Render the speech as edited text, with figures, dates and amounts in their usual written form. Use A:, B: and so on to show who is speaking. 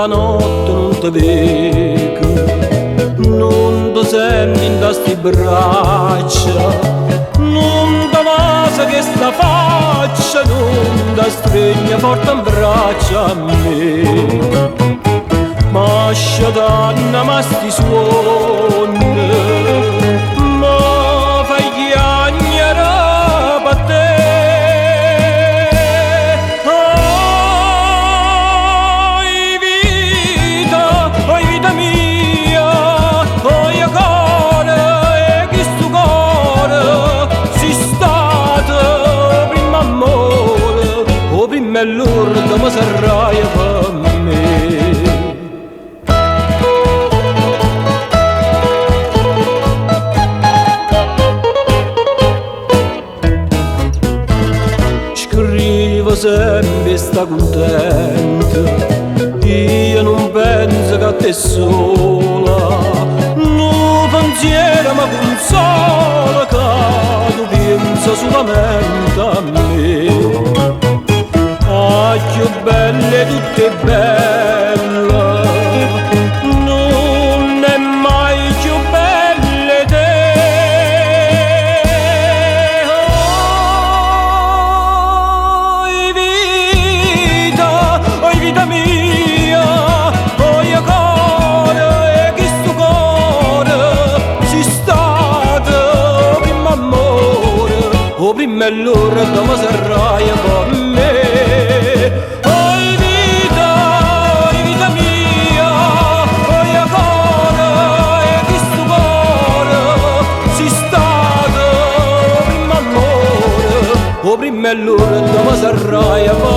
A: la notte non ti vedo, non ti senti in queste braccia, non ti vasa che sta faccia, non ti stringe forte in braccia a me. Ma sciatanna ma sti suoni, ma fai chiagnere per te. Oi vita mia, oi cuore, e chi stu cuore, si stato prima amore, o prima è l'urto ma sarrai per me. Sempre sta contenta, io non penso che a te sola, non pensiero ma consola che tu pensa solamente a me. Ah, più belle tutte belle, non è mai più belle te. Vita mia, oi cuore, e chi stu cuore, si stato prima amore, o prima è l'ora dove sarrai con me. Oi vita mia, oi cuore, e chi stu cuore, si stato prima amore, o prima è l'ora dove sarrai con me.